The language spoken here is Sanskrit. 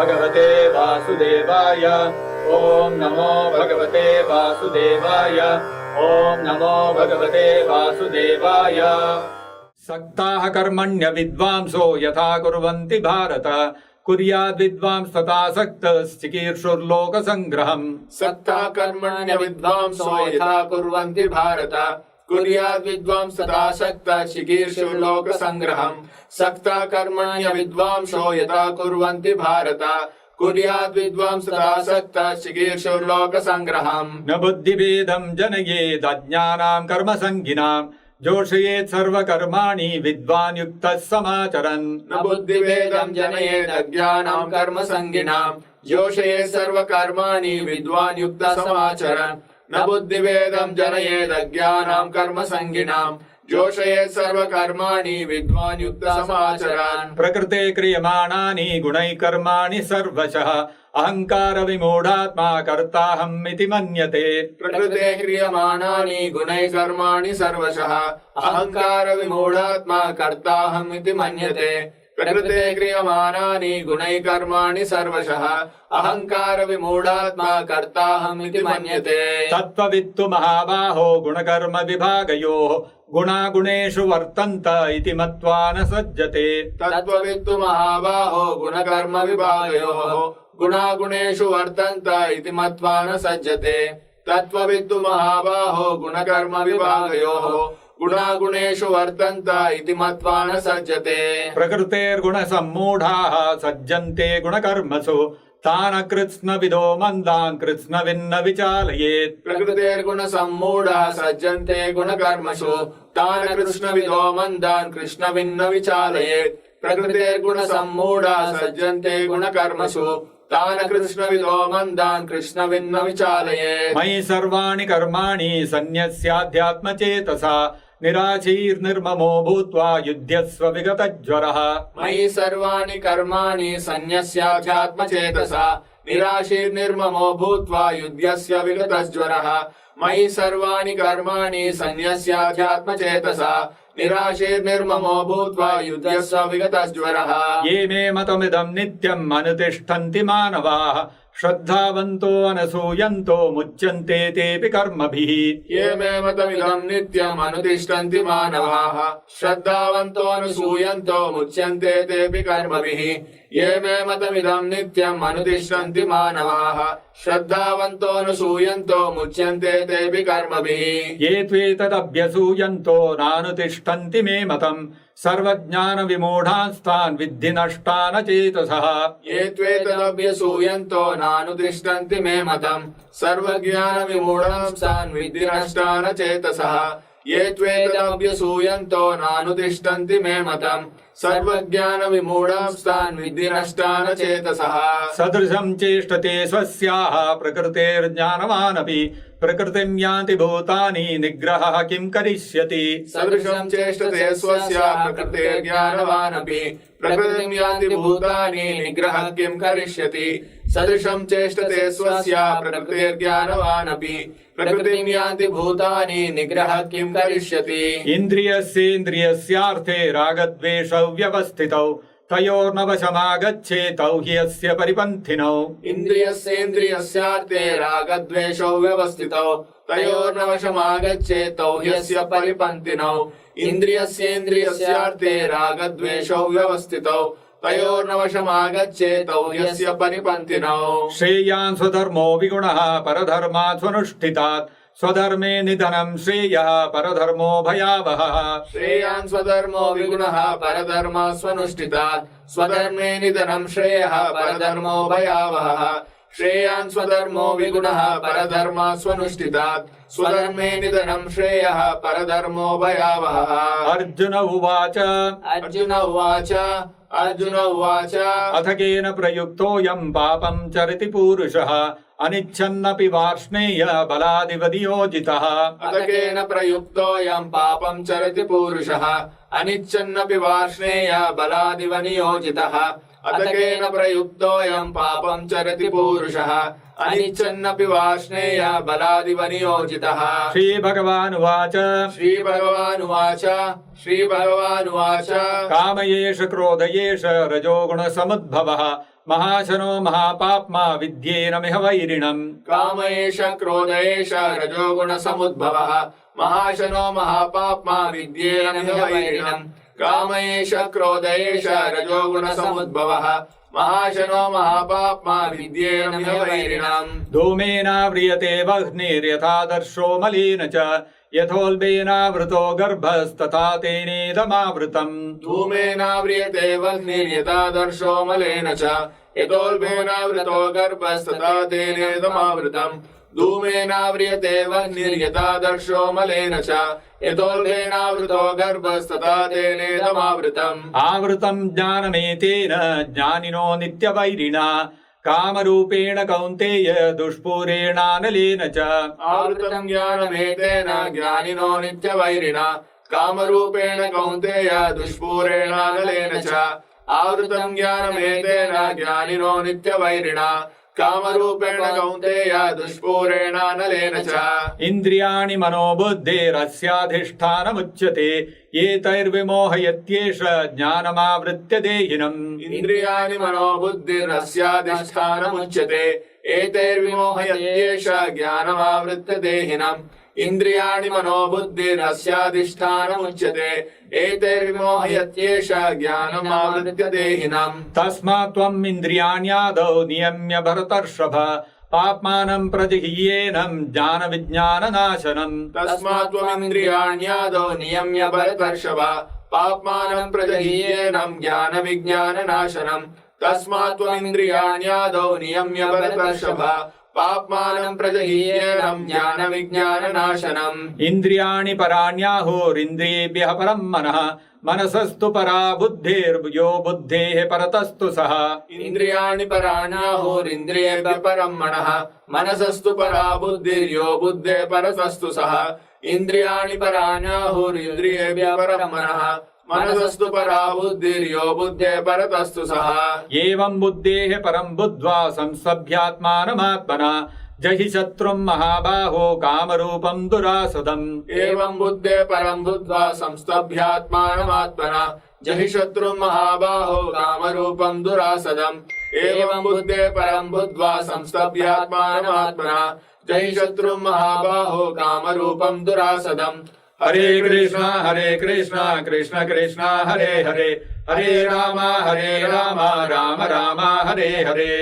भगवते वासुदेवाय। ओम नमो भगवते वासुदेवाय। ओम नमो भगवते वासुदेवाय। सक्ताः कर्मण्य विद्वांसो यथा कुर्वन्ति भारत कुर्याद् विद्वांस्तथा सक्तश्चिकीर्षुर्लोक संग्रहम्। सक्ताः कर्मण्य विद्वांसो यथा कुर्वन्ति भारत कुर्याद् विद्वांस्तथा सक्तश्चिकीर्षुर्लोक संग्रहम्। सक्ताः कर्मण्य विद्वांसो यथा कुर्वन्ति भारत कुर्याद् विद्वांस्तथा सक्तश्चिकीर्षुर्लोक संग्रहम्। न बुद्धिभेदम् जनयेद् अज्ञानां कर्मसङ्गिनाम् जोषयेत् सर्वकर्माणि विद्वान् युक्तः समाचरन्। न बुद्धिभेदम् जनयेद् अज्ञानां कर्मसङ्गिनाम् जोषयेत् सर्वकर्माणि विद्वान् युक्तः समाचरन्। न बुद्धिभेदम् जनयेद् अज्ञानां कर्मसङ्गिनाम् जोषयेत् सर्वकर्माणि विद्वान् युक्तः समाचरन्। प्रकृते क्रियमाणानि गुणैः कर्माणि सर्वशः अहंकार विमूढात्मा कर्ताहम् इति मन्यते। प्रकृते क्रियमाणानि गुणैः कर्माणि सर्वशः अहंकार विमूढात्मा कर्ताहम् इति मन्यते। प्रकृते क्रियमाणानि गुणैः कर्माणि सर्वशः अहंकार विमूढात्मा कर्ताहम् इति मन्यते। तत्त्ववित्तु महाबाहो गुणकर्म विभागयोः गुणागुणेषु वर्तन्त इति मत्वा न सज्जते। तत्त्ववित्तु महाबाहो गुणकर्म विभागयोः गुणागुणेषु वर्तन्त इति मत्वा न सज्जते। तत्त्ववित्तु महाबाहो गुणकर्म विभागयोः गुणागुणेषु वर्तन्त इति मत्वा न सज्जते। प्रकृतेर्गुणसम्मूढाः सज्जन्ते गुणकर्मसु तान् कृत्स्नविदो मन्दान् कृत्स्नविन्न विचालयेत्। प्रकृतेर्गुणसम्मूढाः सज्जन्ते गुणकर्मसु तान् कृत्स्नविदो मन्दान् कृत्स्नविन्न विचालयेत्। प्रकृतेर्गुणसम्मूढाः सज्जन्ते गुणकर्मसु तान् कृत्स्नविदो मन्दान् कृत्स्नविन्न विचालयेत्। मयि सर्वाणि कर्माणि सन्न्यस्याध्यात्मचेतसा निराशीर्निर्ममो भूत्वा युध्यस्व विगतज्वरः। मयि सर्वाणि कर्माणि सन्न्यस्याध्यात्मचेतसा निराशीर्निर्ममो भूत्वा युध्यस्य विगतज्वरः। मयि सर्वाणि कर्माणि सन्न्यस्याध्यात्मचेतसा निराशीर्निर्ममो भूत्वा युध्यस्य विगतज्वरः। ये मे मतमिदं नित्यम् अनुतिष्ठन्ति मानवाः श्रद्धावन्तो अनसूयन्तो मुच्यन्ते तेऽपि कर्मभिः। ये मे मतमिदं नित्यम् अनुतिष्ठन्ति मानवाः श्रद्धावन्तो अनुसूयन्तो मुच्यन्ते तेऽपि कर्मभिः। ये मे मतमिदं नित्यम् अनुतिष्ठन्ति मानवाः श्रद्धावन्तो अनुसूयन्तो मुच्यन्ते तेऽपि कर्मभिः। ये त्वेतदभ्यसूयन्तो नानुतिष्ठन्ति मे मतम् सर्वज्ञानविमूढांस्तान् विद्धि नष्टान चेतसः। ये त्वेतदभ्यसूयन्तो नानुतिष्ठन्ति मे मतम् सर्वज्ञानविमूढांस्तान् विद्धि नष्टान चेतसः। ये त्वेतदभ्यसूयन्तो नानुतिष्ठन्ति मे मतम् सर्वज्ञानविमूढांस्तान् विद्धि नष्टान चेतसः। सदृशं चेष्टते स्वस्याः प्रकृतेर्ज्ञानवानपि प्रकृतिं यान्ति भूतानि निग्रहः किं करिष्यति। सदृशं चेष्टते स्वस्याः प्रकृतेर्ज्ञानवानपि प्रकृतिं यान्ति भूतानि निग्रहः किं करिष्यति। सदृशं चेष्टते स्वस्याः प्रकृतेर्ज्ञानवानपि प्रकृतिं यान्ति भूतानि निग्रहः किं करिष्यति। इन्द्रियस्येन्द्रियस्यार्थे रागद्वेषौ व्यवस्थितौ तयोर्नवशमागच्छेतौ हि अस्य परिपन्थिनौ। इन्द्रियस्येन्द्रियस्यार्थे रागद्वेषौ व्यवस्थितौ तयोर्नवशमागच्छेतौ ह्यस्य परिपन्थिनौ। इन्द्रियस्येन्द्रियस्यार्थे रागद्वेषौ व्यवस्थितौ तयोर्नवशमागच्छेतौ ह्यस्य परिपन्थिनौ। श्रेयान् स्वधर्मो विगुणः परधर्मात् स्वनुष्ठितात् स्वधर्मे निधनं श्रेयः परधर्मो भयावहः। श्रेयान् स्वधर्मो विगुणः परधर्मात् स्वनुष्ठितात् स्वधर्मे निधनं श्रेयः परधर्मो भयावहः। श्रेयान् स्वधर्मो विगुणः परधर्मात् स्वनुष्ठितात् स्वधर्मे निधनं श्रेयः परधर्मो भयावहः। अर्जुन उवाच अर्जुन उवाच अथ केन प्रयुक्तोऽयं पापं चरति पूरुषः अनिच्छन्नपि वार्ष्णेय बलादिव नियोजितः। अथ केन प्रयुक्तोऽयं पापं चरति पूरुषः अनिच्छन्नपि वार्ष्णेय बलादिव नियोजितः। अथ केन प्रयुक्तोऽयं पापं चरति पूरुषः अनिच्छन्नपि वार्ष्णेय बलादिव नियोजितः। श्रीभगवानुवाच श्रीभगवानुवाच काम एष क्रोध एष रजोगुणसमुद्भवः महाशनो महापाप्मा विद्येनमिह वैरिणम् काम एष क्रोध एष रजोगुणसमुद्भवः महाशनो महापाप्मा विद्येनमिह वैरिणम् काम एष क्रोध एष रजोगुणसमुद्भवः महाशनो महापाप्मा विद्येनमिह वैरिणम् धूमेनाव्रियते वह्निर्यथादर्शो मलिन च यथोल्बेनावृतो गर्भस्तथा तेनेदमावृतम् धूमेनाव्रियते वह्निर्यथादर्शो मलेन च यतोल्बेनावृतो गर्भस्तथा तेनेदमावृतम् धूमेनाव्रियते वह्निर्यथादर्शो मलेन च यतोल्बेनावृतो गर्भस्तथा तेनेदमावृतम् आवृतम् ज्ञानमेतेन ज्ञानिनो नित्यवैरिणा कामरूपेण कौन्तेय दुष्पूरेणानलेन च आवृतम् ज्ञानमेतेन ज्ञानिनो नित्यवैरिणा कामरूपेण कौन्तेय दुष्पूरेणानलेन च आवृतम् ज्ञानमेतेन ज्ञानिनो नित्यवैरिणा कामरूपेण कौन्तेय दुष्पूरेणानलेन च इन्द्रियाणि मनोबुद्धिरस्याधिष्ठानमुच्यते एतैर्विमोहयत्येष ज्ञानमावृत्य देहिनम् इन्द्रियाणि मनोबुद्धिरस्याधिष्ठानमुच्यते एतैर्विमोहयत्येष ज्ञानमावृत्य देहिनम् इन्द्रियाणि मनोबुद्धिरस्याधिष्ठानमुच्यते एतैर्विमोहयत्येष ज्ञानमावृत्य देहिनम् तस्मात् त्वम् इन्द्रियाण्यादौ नियम्य भरतर्षभ पाप्मानं प्रजहीयेनं ज्ञानविज्ञाननाशनम् तस्मात् त्वमिन्द्रियाण्यादौ नियम्य भरतर्षभ पाप्मानं प्रजहीयेनं ज्ञानविज्ञाननाशनम् तस्मात् त्वमिन्द्रियाण्यादौ नियम्य भरतर्षभ पाप्मानं प्रजहीयेनं ज्ञानविज्ञाननाशनम् इन्द्रियाणि पराण्याहुरिन्द्रियेभ्यः परम् मनः मनसस्तु परा बुद्धिर्यो बुद्धेः परतस्तु सः इन्द्रियाणि पराण्याहुरिन्द्रियेभ्यः परम् मनः मनसस्तु परा बुद्धिर्यो बुद्धेः परतस्तु सः इन्द्रियाणि पराण्याहुरिन्द्रियेभ्यः परम् मनः मनसस्तु परा बुद्धिर्यो बुद्धेः परतस्तु सः एवं बुद्धेः परम् बुद्ध्वा संस्तभ्यात्मानमात्मना जहि शत्रुम् महाबाहो कामरूपम् दुरासदम् एवं बुद्धे परम् बुद्ध्वा संस्तभ्यात्मानमात्मना जहि शत्रुम् महाबाहो कामरूपम् दुरासदम् एवं बुद्धे परम् बुद्ध्वा संस्तभ्यात्मानमात्मना जहि शत्रुम् महाबाहो कामरूपम् दुरासदम् हरे कृष्ण कृष्ण कृष्ण हरे हरे हरे राम राम राम हरे हरे